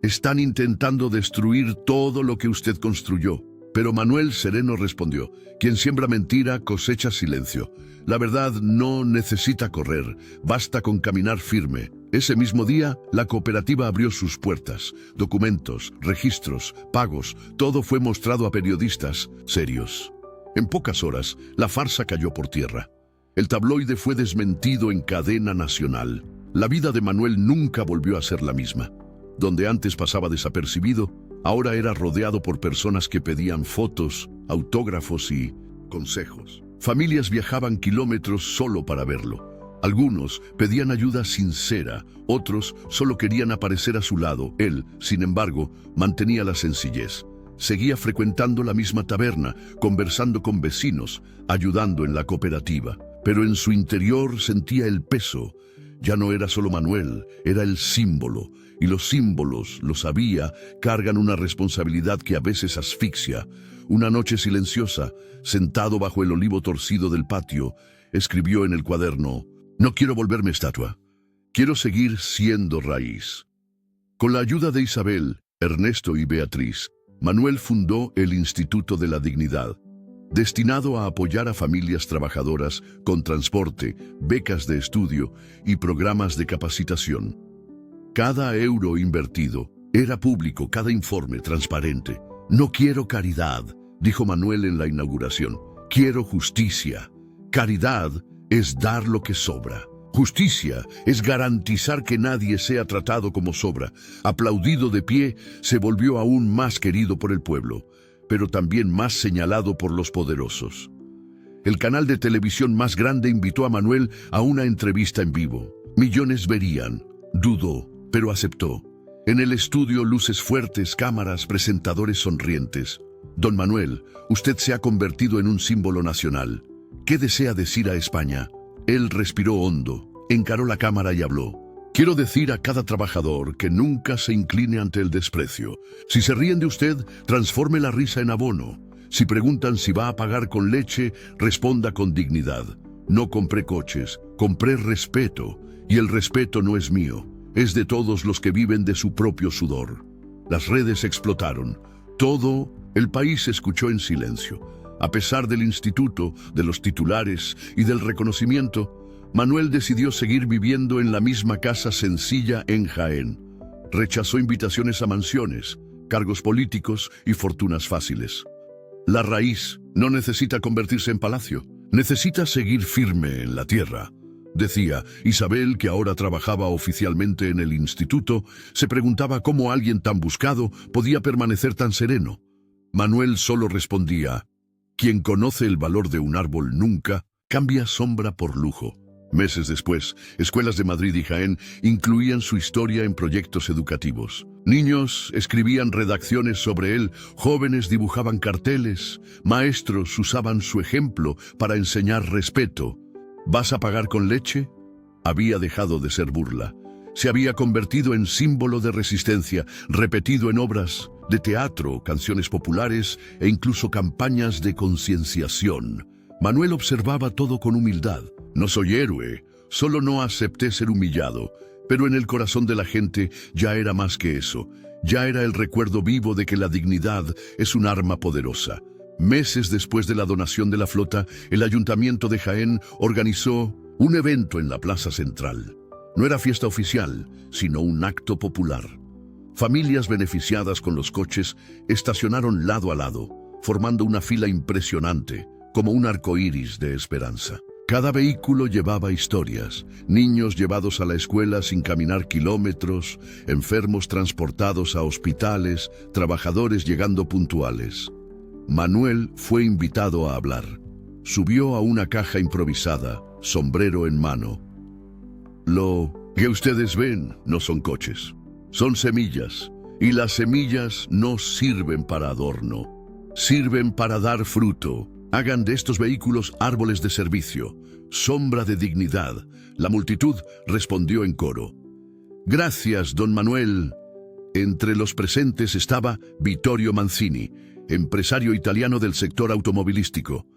«Están intentando destruir todo lo que usted construyó». Pero Manuel sereno respondió: «Quien siembra mentira cosecha silencio. La verdad no necesita correr, basta con caminar firme». Ese mismo día, la cooperativa abrió sus puertas. Documentos, registros, pagos, todo fue mostrado a periodistas serios. En pocas horas, la farsa cayó por tierra. El tabloide fue desmentido en cadena nacional. La vida de Manuel nunca volvió a ser la misma. Donde antes pasaba desapercibido, ahora era rodeado por personas que pedían fotos, autógrafos y consejos. Familias viajaban kilómetros solo para verlo. Algunos pedían ayuda sincera, otros solo querían aparecer a su lado. Él, sin embargo, mantenía la sencillez. Seguía frecuentando la misma taberna, conversando con vecinos, ayudando en la cooperativa. Pero en su interior sentía el peso. Ya no era solo Manuel, era el símbolo. Y los símbolos, lo sabía, cargan una responsabilidad que a veces asfixia. Una noche silenciosa, sentado bajo el olivo torcido del patio, escribió en el cuaderno: «No quiero volverme estatua. Quiero seguir siendo raíz». Con la ayuda de Isabel, Ernesto y Beatriz, Manuel fundó el Instituto de la Dignidad, destinado a apoyar a familias trabajadoras con transporte, becas de estudio y programas de capacitación. Cada euro invertido era público, cada informe transparente. «No quiero caridad», dijo Manuel en la inauguración. «Quiero justicia. Caridad es dar lo que sobra. Justicia es garantizar que nadie sea tratado como sobra». Aplaudido de pie, se volvió aún más querido por el pueblo, pero también más señalado por los poderosos. El canal de televisión más grande invitó a Manuel a una entrevista en vivo. Millones verían. Dudó, pero aceptó. En el estudio, luces fuertes, cámaras, presentadores sonrientes. «Don Manuel, usted se ha convertido en un símbolo nacional. ¿Qué desea decir a España?». Él respiró hondo, encaró la cámara y habló: «Quiero decir a cada trabajador que nunca se incline ante el desprecio. Si se ríen de usted, transforme la risa en abono. Si preguntan si va a pagar con leche, responda con dignidad. No compré coches, compré respeto. Y el respeto no es mío, es de todos los que viven de su propio sudor». Las redes explotaron. Todo el país escuchó en silencio. A pesar del instituto, de los titulares y del reconocimiento, Manuel decidió seguir viviendo en la misma casa sencilla en Jaén. Rechazó invitaciones a mansiones, cargos políticos y fortunas fáciles. La raíz no necesita convertirse en palacio, necesita seguir firme en la tierra. Decía Isabel, que ahora trabajaba oficialmente en el instituto, se preguntaba cómo alguien tan buscado podía permanecer tan sereno. Manuel solo respondía: «Quien conoce el valor de un árbol nunca cambia sombra por lujo». Meses después, escuelas de Madrid y Jaén incluían su historia en proyectos educativos. Niños escribían redacciones sobre él, jóvenes dibujaban carteles, maestros usaban su ejemplo para enseñar respeto. ¿Vas a pagar con leche? Había dejado de ser burla. Se había convertido en símbolo de resistencia, repetido en obras de teatro, canciones populares e incluso campañas de concienciación. Manuel observaba todo con humildad. No soy héroe, solo no acepté ser humillado, pero en el corazón de la gente ya era más que eso. Ya era el recuerdo vivo de que la dignidad es un arma poderosa. Meses después de la donación de la flota, el Ayuntamiento de Jaén organizó un evento en la Plaza Central. No era fiesta oficial, sino un acto popular. Familias beneficiadas con los coches estacionaron lado a lado, formando una fila impresionante, como un arcoíris de esperanza. Cada vehículo llevaba historias, niños llevados a la escuela sin caminar kilómetros, enfermos transportados a hospitales, trabajadores llegando puntuales. Manuel fue invitado a hablar. Subió a una caja improvisada, sombrero en mano. Lo que ustedes ven no son coches, son semillas, y las semillas no sirven para adorno, sirven para dar fruto. Hagan de estos vehículos árboles de servicio, sombra de dignidad. La multitud respondió en coro. Gracias, don Manuel. Entre los presentes estaba Vittorio Manzini, empresario italiano del sector automovilístico.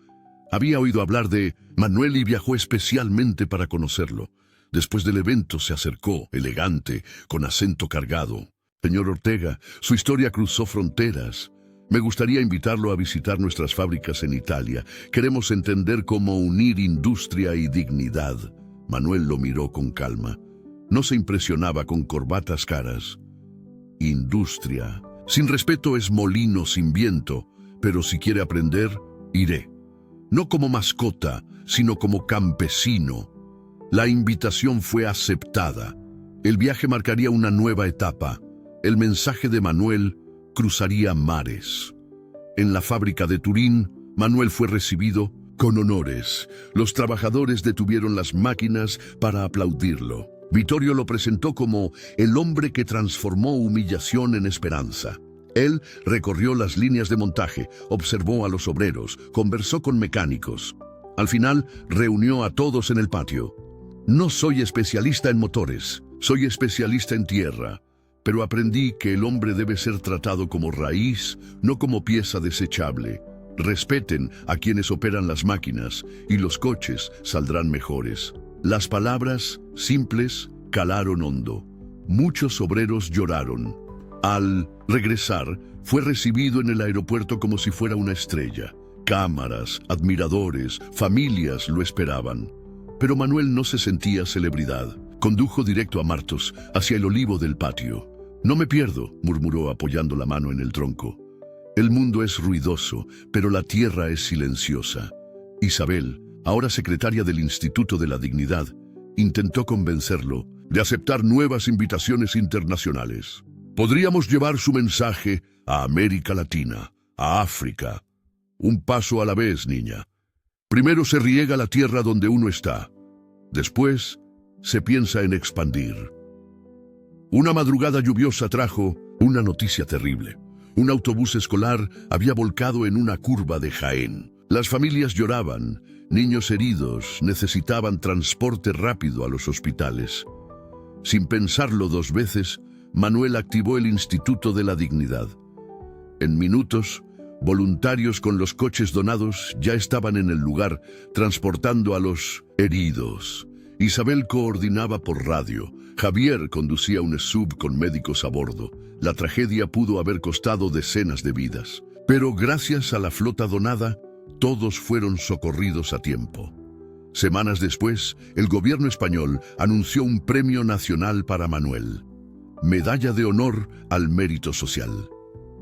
Había oído hablar de Manuel y viajó especialmente para conocerlo. Después del evento se acercó, elegante, con acento cargado. Señor Ortega, su historia cruzó fronteras. Me gustaría invitarlo a visitar nuestras fábricas en Italia. Queremos entender cómo unir industria y dignidad. Manuel lo miró con calma. No se impresionaba con corbatas caras. Industria. Sin respeto es molino sin viento, pero si quiere aprender, iré. No como mascota, sino como campesino. La invitación fue aceptada. El viaje marcaría una nueva etapa. El mensaje de Manuel cruzaría mares. En la fábrica de Turín, Manuel fue recibido con honores. Los trabajadores detuvieron las máquinas para aplaudirlo. Vittorio lo presentó como el hombre que transformó humillación en esperanza. Él recorrió las líneas de montaje, observó a los obreros, conversó con mecánicos. Al final, reunió a todos en el patio. No soy especialista en motores, soy especialista en tierra. Pero aprendí que el hombre debe ser tratado como raíz, no como pieza desechable. Respeten a quienes operan las máquinas y los coches saldrán mejores. Las palabras, simples, calaron hondo. Muchos obreros lloraron. Al regresar, fue recibido en el aeropuerto como si fuera una estrella. Cámaras, admiradores, familias lo esperaban. Pero Manuel no se sentía celebridad. Condujo directo a Martos, hacia el olivo del patio. No me pierdo, murmuró apoyando la mano en el tronco. El mundo es ruidoso, pero la tierra es silenciosa. Isabel, ahora secretaria del Instituto de la Dignidad, intentó convencerlo de aceptar nuevas invitaciones internacionales. Podríamos llevar su mensaje a América Latina, a África. Un paso a la vez, niña. Primero se riega la tierra donde uno está. Después se piensa en expandir. Una madrugada lluviosa trajo una noticia terrible. Un autobús escolar había volcado en una curva de Jaén. Las familias lloraban, niños heridos necesitaban transporte rápido a los hospitales. Sin pensarlo dos veces, Manuel activó el Instituto de la Dignidad. En minutos, voluntarios con los coches donados ya estaban en el lugar, transportando a los heridos. Isabel coordinaba por radio. Javier conducía un sub con médicos a bordo. La tragedia pudo haber costado decenas de vidas. Pero gracias a la flota donada, todos fueron socorridos a tiempo. Semanas después, el gobierno español anunció un premio nacional para Manuel. Medalla de honor al mérito social.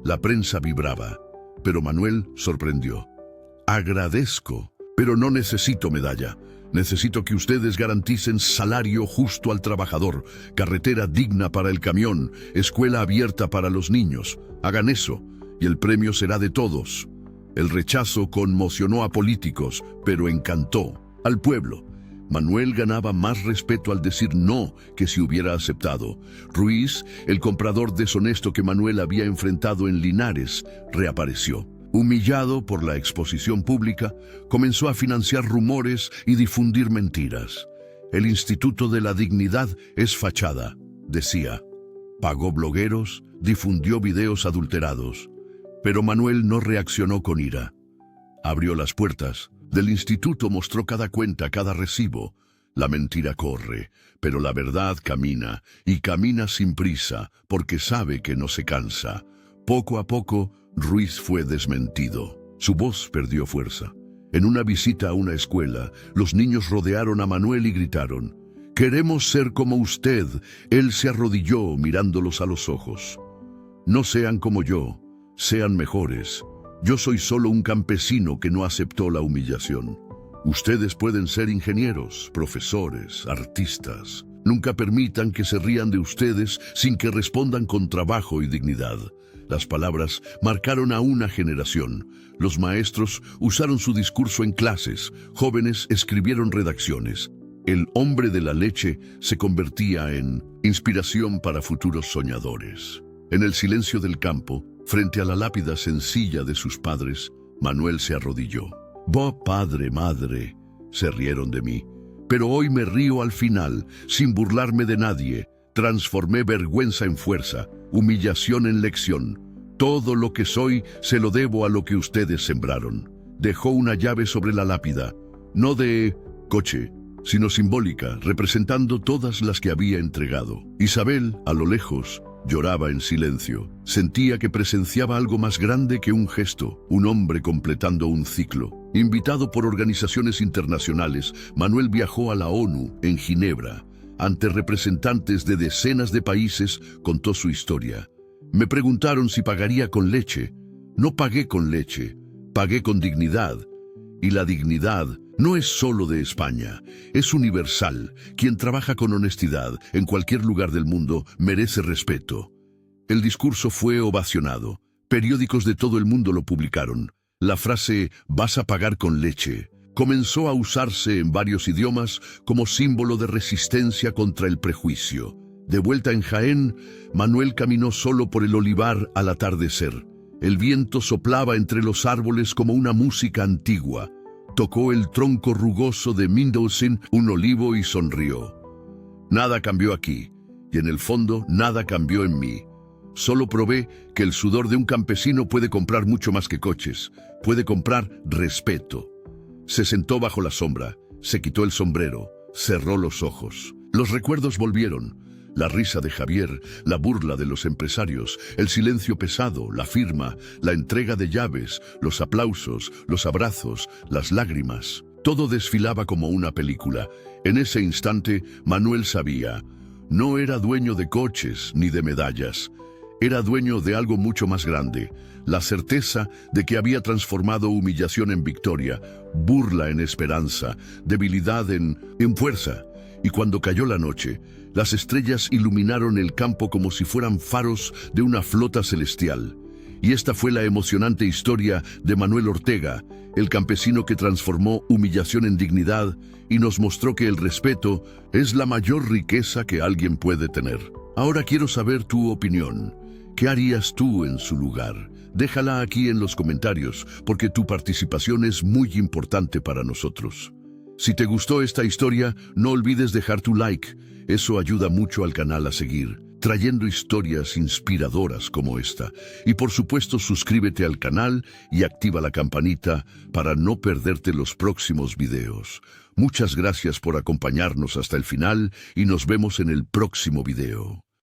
La prensa vibraba, pero Manuel sorprendió. Agradezco, pero no necesito medalla. Necesito que ustedes garanticen salario justo al trabajador, carretera digna para el camión, escuela abierta para los niños. Hagan eso, y el premio será de todos. El rechazo conmocionó a políticos, pero encantó al pueblo. Manuel ganaba más respeto al decir no que si hubiera aceptado. Ruiz, el comprador deshonesto que Manuel había enfrentado en Linares, reapareció. Humillado por la exposición pública, comenzó a financiar rumores y difundir mentiras. El Instituto de la Dignidad es fachada, decía. Pagó blogueros, difundió videos adulterados. Pero Manuel no reaccionó con ira. Abrió las puertas. Del instituto mostró cada cuenta, cada recibo. La mentira corre, pero la verdad camina, y camina sin prisa, porque sabe que no se cansa. Poco a poco, Ruiz fue desmentido. Su voz perdió fuerza. En una visita a una escuela, los niños rodearon a Manuel y gritaron: «Queremos ser como usted». Él se arrodilló mirándolos a los ojos. «No sean como yo, sean mejores. Yo soy solo un campesino que no aceptó la humillación. Ustedes pueden ser ingenieros, profesores, artistas. Nunca permitan que se rían de ustedes sin que respondan con trabajo y dignidad». Las palabras marcaron a una generación. Los maestros usaron su discurso en clases, jóvenes escribieron redacciones. El hombre de la leche se convertía en inspiración para futuros soñadores. En el silencio del campo, frente a la lápida sencilla de sus padres, Manuel se arrodilló. «Bob, padre, madre», se rieron de mí. «Pero hoy me río al final, sin burlarme de nadie. Transformé vergüenza en fuerza, humillación en lección. Todo lo que soy se lo debo a lo que ustedes sembraron». Dejó una llave sobre la lápida, no de coche, sino simbólica, representando todas las que había entregado. Isabel, a lo lejos, lloraba en silencio. Sentía que presenciaba algo más grande que un gesto, un hombre completando un ciclo. Invitado por organizaciones internacionales, Manuel viajó a la ONU en Ginebra. Ante representantes de decenas de países, contó su historia. Me preguntaron si pagaría con leche. No pagué con leche, pagué con dignidad. Y la dignidad no es solo de España, es universal. Quien trabaja con honestidad en cualquier lugar del mundo merece respeto. El discurso fue ovacionado. Periódicos de todo el mundo lo publicaron. La frase «vas a pagar con leche» comenzó a usarse en varios idiomas como símbolo de resistencia contra el prejuicio. De vuelta en Jaén, Manuel caminó solo por el olivar al atardecer. El viento soplaba entre los árboles como una música antigua. Tocó el tronco rugoso de Mindausen, un olivo, y sonrió. Nada cambió aquí, y en el fondo nada cambió en mí. Solo probé que el sudor de un campesino puede comprar mucho más que coches, puede comprar respeto. Se sentó bajo la sombra, se quitó el sombrero, cerró los ojos. Los recuerdos volvieron. La risa de Javier, la burla de los empresarios, el silencio pesado, la firma, la entrega de llaves, los aplausos, los abrazos, las lágrimas. Todo desfilaba como una película. En ese instante, Manuel sabía. No era dueño de coches ni de medallas. Era dueño de algo mucho más grande. La certeza de que había transformado humillación en victoria, burla en esperanza, debilidad en fuerza. Y cuando cayó la noche, las estrellas iluminaron el campo como si fueran faros de una flota celestial. Y esta fue la emocionante historia de Manuel Ortega, el campesino que transformó humillación en dignidad y nos mostró que el respeto es la mayor riqueza que alguien puede tener. Ahora quiero saber tu opinión. ¿Qué harías tú en su lugar? Déjala aquí en los comentarios, porque tu participación es muy importante para nosotros. Si te gustó esta historia, no olvides dejar tu like. Eso ayuda mucho al canal a seguir, trayendo historias inspiradoras como esta. Y por supuesto, suscríbete al canal y activa la campanita para no perderte los próximos videos. Muchas gracias por acompañarnos hasta el final y nos vemos en el próximo video.